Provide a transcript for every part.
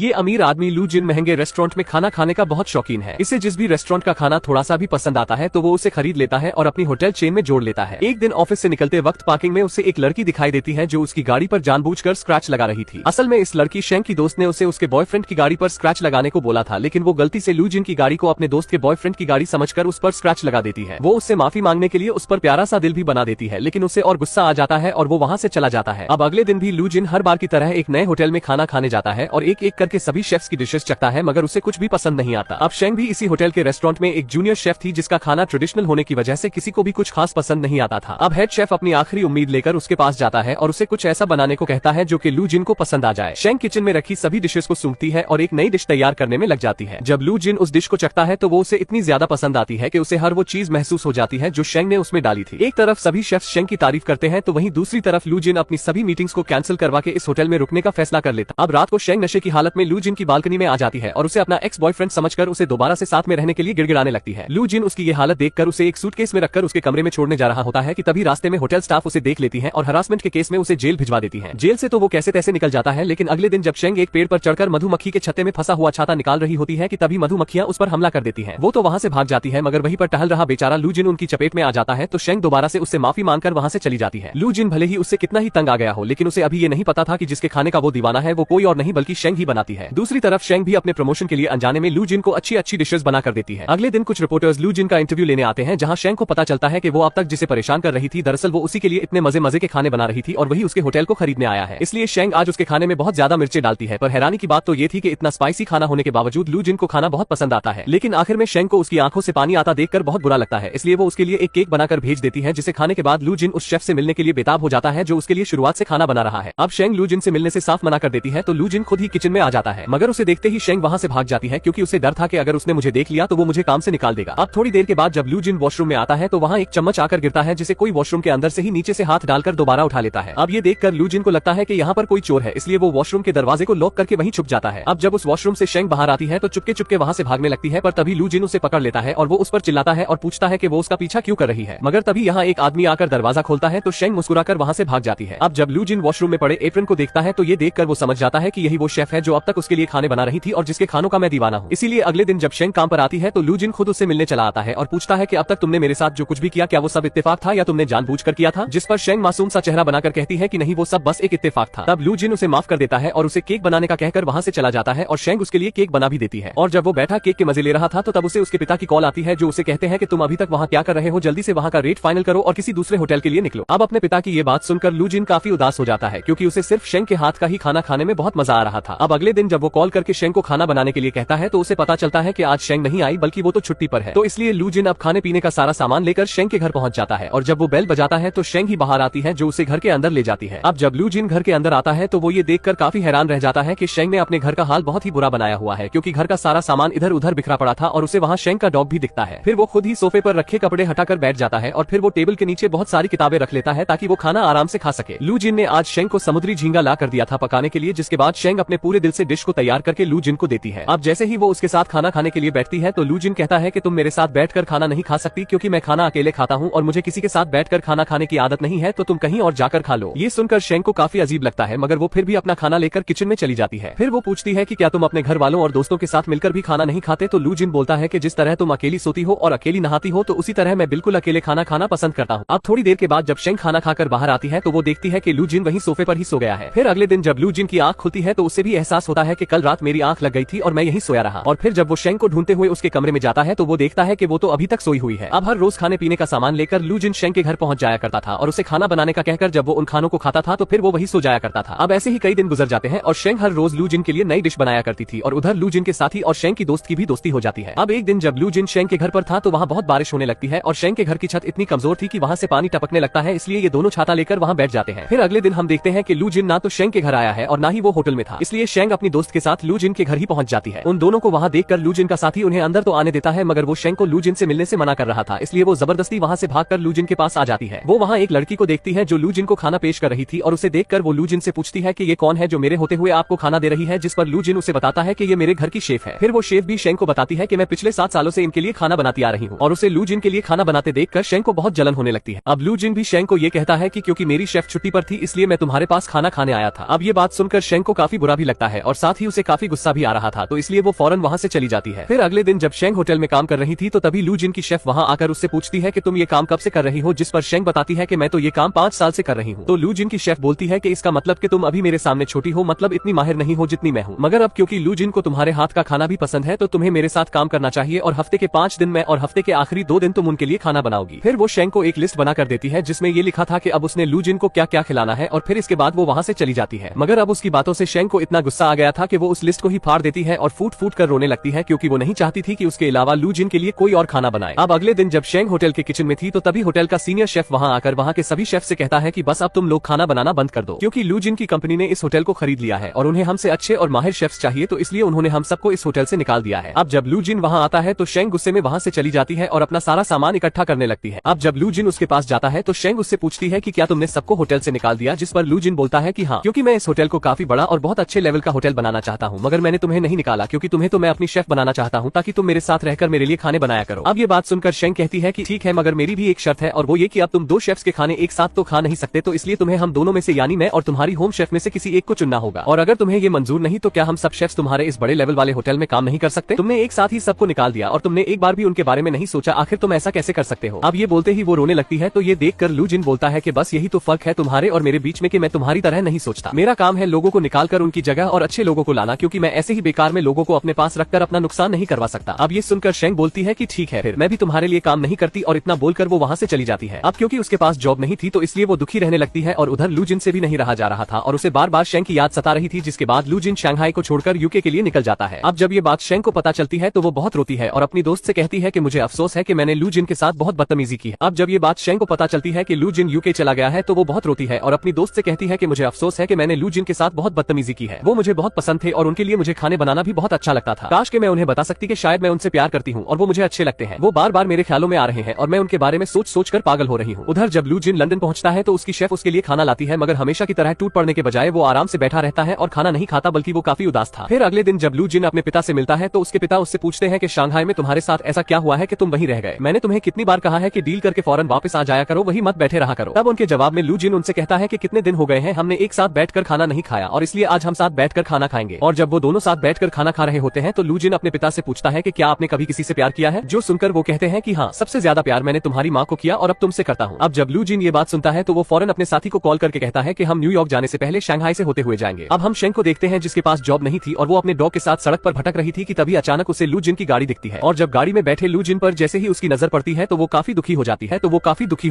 ये अमीर आदमी लू जिन महंगे रेस्टोरेंट में खाना खाने का बहुत शौकीन है। इसे जिस भी रेस्टोरेंट का खाना थोड़ा सा भी पसंद आता है तो वो उसे खरीद लेता है और अपनी होटल चेन में जोड़ लेता है। एक दिन ऑफिस से निकलते वक्त पार्किंग में उसे एक लड़की दिखाई देती है जो उसकी गाड़ी पर जानबूझकर स्क्रैच लगा रही थी। असल में इस लड़की शेंग की दोस्त ने उसे उसके बॉयफ्रेंड की गाड़ी पर स्क्रैच लगाने को बोला था, लेकिन वो गलती से लू जिन की गाड़ी को अपने दोस्त के बॉयफ्रेंड की गाड़ी समझकर उस पर स्क्रैच लगा देती है। वो उससे माफी मांगने के लिए उस पर प्यारा सा दिल भी बना देती है, लेकिन उसे और गुस्सा आ जाता है और वो वहाँ से चला जाता है। अब अगले दिन भी लू जिन हर बार की तरह एक नए होटल में खाना खाने जाता है और एक एक करके सभी शेफ्स की डिशेस चखता है, मगर उसे कुछ भी पसंद नहीं आता। अब शेंग भी इसी होटल के रेस्टोरेंट में एक जूनियर शेफ थी जिसका खाना ट्रेडिशनल होने की वजह से किसी को भी कुछ खास पसंद नहीं आता था। अब हेड शेफ अपनी आखिरी उम्मीद लेकर उसके पास जाता है और उसे कुछ ऐसा बनाने को कहता है जो कि लू जिन को पसंद आ जाए। शेंग किचन में रखी सभी डिशेस को सूंघती है और एक नई डिश तैयार करने में लग जाती है। जब लू जिन उस डिश को चखता है तो वो उसे इतनी ज्यादा पसंद आती है कि उसे हर वो चीज महसूस हो जाती है जो शेंग ने उसमें डाली थी। एक तरफ सभी शेफ्स शेंग की तारीफ करते हैं तो वहीं दूसरी तरफ लू जिन अपनी सभी मीटिंग्स को कैंसिल करवा के इस होटल में रुकने का फैसला कर लेता। अब रात को शेंग नशे की हालत में लू जिन की बालकनी में आ जाती है और उसे अपना एक्स बॉयफ्रेंड समझकर उसे दोबारा से साथ में रहने के लिए गिड़गिड़ाने लगती है। लू जिन उसकी ये हालत देखकर उसे एक सूटकेस में रखकर उसके कमरे में छोड़ने जा रहा होता है कि तभी रास्ते में होटल स्टाफ उसे देख लेती है और हरासमेंट के केस में उसे जेल भिजवा देती है। जेल से तो वो कैसे तैसे निकल जाता है, लेकिन अगले दिन जब शेंग एक पेड़ पर चढ़कर मधुमक्खी के छत्ते में फंसा हुआ छाता निकाल रही होती है कि तभी मधुमक्खियां उस पर हमला कर देती हैं। वो तो वहां से भाग जाती है, मगर वहीं पर टहल रहा बेचारा लू जिन उनकी चपेट में आ जाता है तो शेंग दोबारा से उससे माफी मांगकर वहां से चली जाती है। लू जिन भले ही उससे कितना ही तंग आ गया हो, लेकिन उसे अभी ये नहीं पता था कि जिसके खाने का वो दीवाना है वो कोई और नहीं बल्कि शेंग ही बनाती है। दूसरी तरफ शेंग भी अपने प्रमोशन के लिए अनजाने में लू जिन को अच्छी अच्छी डिशेस बना कर देती है। अगले दिन कुछ रिपोर्टर्स लू जिन का इंटरव्यू लेने आते हैं, जहां शेंग को पता चलता है कि वो अब तक जिसे परेशान कर रही थी दरअसल वो उसी के लिए इतने मजे मजे के खाने बना रही थी और वही उसके होटल को खरीदने आया है। इसलिए शेंग आज उसके खाने में बहुत ज्यादा मिर्चें डालती है। पर हैरानी की बात तो ये थी कि इतना स्पाइसी खाना होने के बावजूद लू जिन को खाना बहुत पसंद आता है। लेकिन आखिर में शेंग को उसकी आंखों से पानी आता देखकर बहुत बुरा लगता है, इसलिए वो उसके लिए एक केक बनाकर भेज देती है, जिसे खाने के बाद लू जिन उस शेफ से मिलने के लिए बेताब हो जाता है जो उसके लिए शुरुआत से खाना बना रहा है। अब शेंग लू जिन से मिलने से साफ मना कर देती है तो लू जिन खुद ही किचन में आ जाता है, मगर उसे देखते ही शेंग वहां से भाग जाती है क्योंकि उसे डर था कि अगर उसने मुझे देख लिया तो वो मुझे काम से निकाल देगा। अब थोड़ी देर के बाद जब लू जिन वॉशरूम में आता है तो वहाँ एक चम्मच आकर गिरता है, जिसे कोई वॉशरूम के अंदर से ही नीचे से हाथ डालकर दोबारा उठा लेता है। अब ये देखकर लू जिन को लगता है कि यहाँ पर कोई चोर है, इसलिए वो वॉशरूम के दरवाजे को लॉक करके वहीं छुप जाता है। अब जब उस वॉशरूम से शेंग बाहर आती है तो चुपके चुपके वहाँ से भागने लगती है, पर तभी लू जिन उसे पकड़ लेता है और वो उस पर चिल्लाता है और पूछता है कि वो उसका पीछा क्यों कर रही है। मगर तभी यहाँ एक आदमी आकर दरवाजा खोलता है तो शेंग मुस्कुराकर वहाँ से भाग जाती है। अब जब लू जिन वॉशरूम में पड़े एप्रन को देखता है तो ये देखकर वो समझ जाता है कि यही वो शेफ है जो अब तक उसके लिए खाने बना रही थी और जिसके खानों का मैं दीवाना हूँ। इसीलिए अगले दिन जब शेंग काम पर आती है तो लू जिन खुद उससे मिलने चला आता है और पूछता है कि अब तक तुमने मेरे साथ जो कुछ भी किया क्या वो सब इत्तेफाक था या तुमने जानबूझकर किया था। जिस पर शेंग मासूम सा चेहरा बनाकर कहती है कि नहीं, वो सब बस एक इत्तेफाक था। तब लू जिन उसे माफ कर देता है और उसे केक बनाने का कहकर वहाँ से चला जाता है और शेंग उसके लिए केक बना भी देती है। और जब वो बैठा केक के मजे ले रहा था तो तब उसे उसके पिता की कॉल आती है जो उसे कहते हैं कि तुम अभी तक वहाँ क्या कर रहे हो, जल्दी से वहाँ का रेट फाइनल करो और किसी दूसरे होटल के लिए निकलो। अब अपने पिता की ये बात सुनकर लू जिन काफी उदास हो जाता है क्योंकि उसे सिर्फ शेंग के हाथ का ही खाना खाने में बहुत मजा आ रहा था। अब अगले दिन जब वो कॉल करके शेंग को खाना बनाने के लिए कहता है तो उसे पता चलता है कि आज शेंग नहीं आई बल्कि वो तो छुट्टी पर है। तो इसलिए लू जिन अब खाने पीने का सारा सामान लेकर शेंग के घर पहुंच जाता है और जब वो बेल बजाता है तो शेंग ही बाहर आती है जो उसे घर के अंदर ले जाती है। अब जब लू जिन घर के अंदर आता है तो वो ये देखकर काफी हैरान रह जाता है कि शेंग ने अपने घर का हाल बहुत ही बुरा बनाया हुआ है, क्योंकि घर का सारा सामान इधर उधर बिखरा पड़ा था और उसे वहाँ शेंग का डॉग भी दिखता है। फिर वो खुद ही सोफे पर रखे कपड़े हटाकर बैठ जाता है और फिर वो टेबल के नीचे बहुत सारी किताबें रख लेता है ताकि वो खाना आराम से खा सके। लू जिन ने आज शेंग को समुद्री झींगा ला कर दिया था पकाने के लिए, जिसके बाद शेंग अपने पूरे दिल से डिश को तैयार करके लू जिन को देती है। अब जैसे ही वो उसके साथ खाना खाने के लिए बैठती है तो लू जिन कहता है कि तुम मेरे साथ बैठकर खाना नहीं खा सकती क्योंकि मैं खाना अकेले खाता हूँ और मुझे किसी के साथ बैठकर खाना खाने की आदत नहीं है, तो तुम कहीं और जाकर खा लो। ये सुनकर शेंग को काफी अजीब लगता है, मगर वो फिर भी अपना खाना लेकर किचन में चली जाती है। फिर वो पूछती है कि क्या तुम अपने घर वालों और दोस्तों के साथ मिलकर भी खाना नहीं खाते, तो लू जिन बोलता है कि जिस तरह तुम अकेली सोती हो और अकेली नहाती हो तो उसी तरह मैं बिल्कुल अकेले खाना खाना पसंद करता हूँ। अब थोड़ी देर के बाद जब शेंग खाना खाकर बाहर आती है तो वो देखती है कि लू जिन वहीं सोफे पर ही सो गया है। फिर अगले दिन जब लू जिन की आंख खुलती है तो उसे भी एहसास होता है कि कल रात मेरी आंख लग गई थी और मैं यहीं सोया रहा। और फिर जब वो शेंग को ढूंढते हुए उसके कमरे में जाता है तो वो देखता है कि वो तो अभी तक सोई हुई है। अब हर रोज खाने पीने का सामान लेकर लू जिन शेंग के घर पहुंच जाया करता था और उसे खाना बनाने का कहकर जब वो उन खानों को खाता था तो फिर वो वही सो जाया करता था। अब ऐसे ही कई दिन गुजर जाते हैं और शेंग हर रोज लू जिन के लिए नई डिश बनाया करती थी और उधर लू जिन के साथी और शेंग की दोस्त की भी दोस्ती हो जाती है। अब एक दिन जब लू जिन शेंग के घर पर था तो वहाँ बहुत बारिश होने लगती है और शेंग के घर की छत इतनी कमजोर थी कि वहाँ से पानी टपकने लगता है, इसलिए ये दोनों छाता लेकर वहाँ बैठ जाते हैं। फिर अगले दिन हम देखते हैं कि लू जिन ना तो शेंग के घर आया है और ना ही वो होटल में था, इसलिए शेंग अपनी दोस्त के साथ लू जिन के घर ही पहुंच जाती है। उन दोनों को वहाँ देखकर लू जिन का साथी उन्हें अंदर तो आने देता है, मगर वो शेंग को लू जिन से मिलने से मना कर रहा था, इसलिए वो जबरदस्ती वहाँ से भागकर लू जिन के पास आ जाती है। वो वहाँ एक लड़की को देखती है जो लू जिन को खाना पेश कर रही थी और उसे देखकर वो लू जिन से पूछती है कि ये कौन है जो मेरे होते हुए आपको खाना दे रही है, जिस पर लू जिन उसे बताता है कि ये मेरे घर की शेफ है। फिर वो शेफ भी शेंग को बताती है कि मैं पिछले 7 सालों से इनके लिए खाना बनाती आ रही हूँ और उसे लू जिन के लिए खाना बनाते देखकर शेंग को बहुत जलन होने लगती है। अब लू जिन भी शेंग को ये कहता है कि क्योंकि मेरी शेफ छुट्टी पर थी इसलिए मैं तुम्हारे पास खाना खाने आया था। अब ये बात सुनकर शेंग को काफी बुरा भी लगता है और साथ ही उसे काफी गुस्सा भी आ रहा था, तो इसलिए वो फौरन वहाँ से चली जाती है। फिर अगले दिन जब शेंग होटल में काम कर रही थी तो तभी लू जिन की शेफ वहाँ आकर उससे पूछती है कि तुम ये काम कब से कर रही हो, जिस पर शेंग बताती है कि मैं तो ये काम 5 साल से कर रही हूँ। तो लू जिन की शेफ बोलती है कि इसका मतलब कि तुम अभी मेरे सामने छोटी हो, मतलब इतनी माहिर नहीं हो जितनी मैं हूँ, मगर अब क्योंकि लू जिन को तुम्हारे हाथ का खाना भी पसंद है तो तुम्हें मेरे साथ काम करना चाहिए और हफ्ते के 5 दिन मैं और हफ्ते के आखिरी 2 दिन तुम उनके लिए खाना बनाओगी। फिर वो शेंग को एक लिस्ट बना कर देती है जिसमें ये लिखा था कि अब उसने लू जिन को क्या क्या खिलाना है और फिर इसके बाद वो वहाँ से चली जाती है। मगर अब उसकी बातों से शेंग को इतना गुस्सा आ गया था कि वो उस लिस्ट को ही फाड़ देती है और फूट फूट कर रोने लगती है, क्योंकि वो नहीं चाहती थी कि उसके अलावा लू जिन के लिए कोई और खाना बनाए। अब अगले दिन जब शेंग होटल के किचन में थी तो तभी होटल का सीनियर शेफ वहाँ आकर वहाँ के सभी शेफ से कहता है कि बस अब तुम लोग खाना बनाना बंद कर दो, क्योंकि लू जिन की कंपनी ने इस होटल को खरीद लिया है और उन्हें हमसे अच्छे और माहिर शेफ्स चाहिए, तो इसलिए उन्होंने हम सबको इस होटल से निकाल दिया है। अब जब लू जिन वहाँ आता है तो शेंग गुस्से में वहाँ से चली जाती है और अपना सारा सामान इकट्ठा करने लगती है। अब जब लू जिन उसके पास जाता है तो शेंग उससे पूछती है कि क्या तुमने सबको होटल से निकाल दिया, जिस पर लू जिन बोलता है कि हाँ, क्योंकि मैं इस होटल को काफी बड़ा और बहुत अच्छे लेवल का होटल बनाना चाहता हूँ, मगर मैंने तुम्हें नहीं निकाला क्योंकि तुम्हें तो मैं अपनी शेफ बनाना चाहता हूँ ताकि तुम मेरे साथ रहकर मेरे लिए खाने बनाया करो। अब ये बात सुनकर शेंग कहती है कि ठीक है, मगर मेरी भी एक शर्त है और वो ये कि अब तुम 2 शेफ्स के खाने एक साथ तो खा नहीं सकते, तो इसलिए तुम्हें हम दोनों में से यानी मैं और तुम्हारी होम शेफ में से किसी एक को चुनना होगा, और अगर तुम्हें ये मंजूर नहीं तो क्या हम सब शेफ्स तुम्हारे इस बड़े लेवल वाले होटल में काम नहीं कर सकते? तुमने एक साथ ही सबको निकाल दिया और तुमने एक बार भी उनके बारे में नहीं सोचा, आखिर तुम ऐसा कैसे कर सकते हो? अब ये बोलते ही वो रोने लगती है, तो ये देखकर लू जिन बोलता है कि बस यही तो फर्क है तुम्हारे और मेरे बीच में कि मैं तुम्हारी तरह नहीं सोचता। मेरा काम है लोगों को निकाल कर उनकी जगह और अच्छे लोगों को लाना, क्योंकि मैं ऐसे ही बेकार में लोगों को अपने पास रखकर अपना नुकसान नहीं करवा सकता। अब ये सुनकर शेंग बोलती है कि ठीक है, फिर मैं भी तुम्हारे लिए काम नहीं करती, और इतना बोलकर वो वहाँ से चली जाती है। अब क्योंकि उसके पास जॉब नहीं थी तो इसलिए वो दुखी रहने लगती है और उधर लू जिन से भी नहीं रहा जा रहा था और उसे बार बार शेंग की याद सता रही थी, जिसके बाद लू जिन शंघाई को छोड़कर यूके के लिए निकल जाता है। अब जब ये बात शेंग को पता चलती है तो वो बहुत रोती है और अपनी दोस्त से कहती है कि मुझे अफसोस है कि मैंने लू जिन के साथ बहुत बदतमीजी की है। अब जब ये बात शेंग को पता चलती है कि लू जिन यूके चला गया है तो वो बहुत रोती है और अपनी दोस्त से कहती है कि मुझे अफसोस है कि मैंने लू जिन के साथ बहुत बदतमीजी की है। वो मुझे बहुत पसंद थे और उनके लिए मुझे खाने बनाना भी बहुत अच्छा लगता था। काश कि मैं उन्हें बता सकती कि शायद मैं उनसे प्यार करती हूँ और वो मुझे अच्छे लगते हैं। वो बार बार मेरे ख्यालों में आ रहे हैं और मैं उनके बारे में सोच सोच कर पागल हो रही हूँ। उधर जब लू जिन लंदन पहुंचता है तो उसकी शेफ उसके लिए खाना लाती है, मगर हमेशा की तरह टूट पड़ने के बजाय वो आराम से बैठा रहता है और खाना नहीं खाता, बल्कि वो काफी उदास था। फिर अगले दिन जब लू जिन अपने पिता से मिलता है तो उसके पिता उससे पूछते हैं कि शंघाई में तुम्हारे साथ ऐसा क्या हुआ है कि तुम वहीं रह गए? मैंने तुम्हें कितनी बार कहा है कि डील करके फौरन वापस आ जाया करो, वही मत बैठे रहा करो। तब उनके जवाब में लू जिन उनसे कहता है कि कितने दिन हो गए हैं हमने एक साथ बैठकर खाना नहीं खाया और इसलिए आज हम साथ बैठकर खाना खाएंगे। और जब वो दोनों साथ बैठकर खाना खा रहे होते हैं तो लू जिन अपने पिता से पूछता है कि क्या आपने कभी किसी से प्यार किया है? जो सुनकर वो कहते हैं कि हाँ, सबसे ज्यादा प्यार मैंने तुम्हारी माँ को किया और अब तुमसे करता हूँ। अब जब लू जिन ये बात सुनता है तो वो फौरन अपने साथी को कॉल करके कहता है कि हम न्यूयॉर्क जाने से पहले शंघाई से होते हुए जाएंगे। अब हम शेंग को देखते हैं जिसके पास जॉब नहीं थी और वो अपने डॉग के साथ सड़क पर भटक रही थी कि तभी अचानक उसे लू जिन की गाड़ी दिखती है और जब गाड़ी में बैठे लू जिन पर जैसे ही उसकी नजर पड़ती है तो वो काफी दुखी हो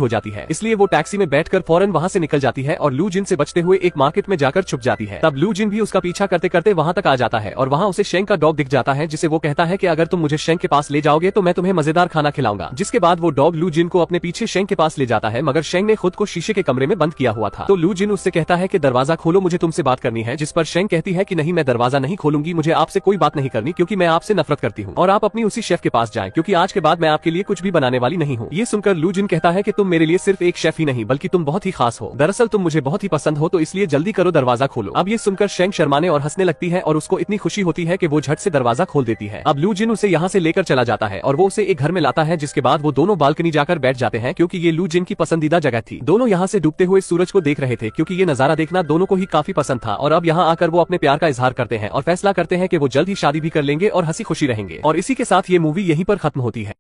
जाती है। इसलिए वो टैक्सी में बैठकर फौरन वहाँ से निकल जाती है और लू जिन से बचते हुए एक मार्केट में जाकर छुप जाती है। तब लू जिन भी उसका पीछा करते करते वहाँ तक आ जाता है और वहाँ उसे शेंग का डॉग दिख जाता है, जिसे वो कहता है कि अगर तुम मुझे शेंग के पास ले जाओगे तो मैं तुम्हें मजेदार खाना खिलाऊंगा। जिसके बाद वो डॉग लू जिन को अपने पीछे शेंग के पास ले जाता है, मगर शेंग ने खुद को शीशे के कमरे में बंद किया हुआ था। तो लू जिन उससे कहता है कि दरवाजा खोलो, मुझे तुमसे बात करनी है। जिस पर शेंग कहती है कि नहीं, मैं दरवाजा नहीं खोलूंगी, मुझे आपसे कोई बात नहीं करनी क्योंकि मैं आपसे नफरत करती हूँ और आप अपनी उसी शेफ के पास जाएं, क्योंकि आज के बाद मैं आपके लिए कुछ भी बनाने वाली नहीं हूँ। ये सुनकर लू जिन कहता है कि तुम मेरे लिए सिर्फ एक शेफ ही नहीं बल्कि तुम बहुत ही खास हो। दरअसल तुम मुझे बहुत ही पसंद हो, तो इसलिए जल्दी करो, दरवाजा खोलो। अब ये सुनकर शेंग शर्माने और हंसने लगती है और उसको इतनी खुशी होती है कि वो झट से दरवाजा खोल देती है। अब लू जिन उसे यहाँ से लेकर चला जाता है और वो उसे एक घर में लाता है, जिसके बाद वो दोनों बालकनी जाकर बैठ जाते हैं क्योंकि ये लू जिन की पसंदीदा जगह थी। दोनों यहाँ से डूबते हुए सूरज को देख रहे थे क्योंकि ये नजारा देखना दोनों को ही काफी पसंद था और अब यहाँ आकर वो अपने प्यार का इजहार करते हैं और फैसला करते हैं कि वो जल्द ही शादी भी कर लेंगे और हंसी खुशी रहेंगे। और इसी के साथ ये मूवी यहीं पर खत्म होती है।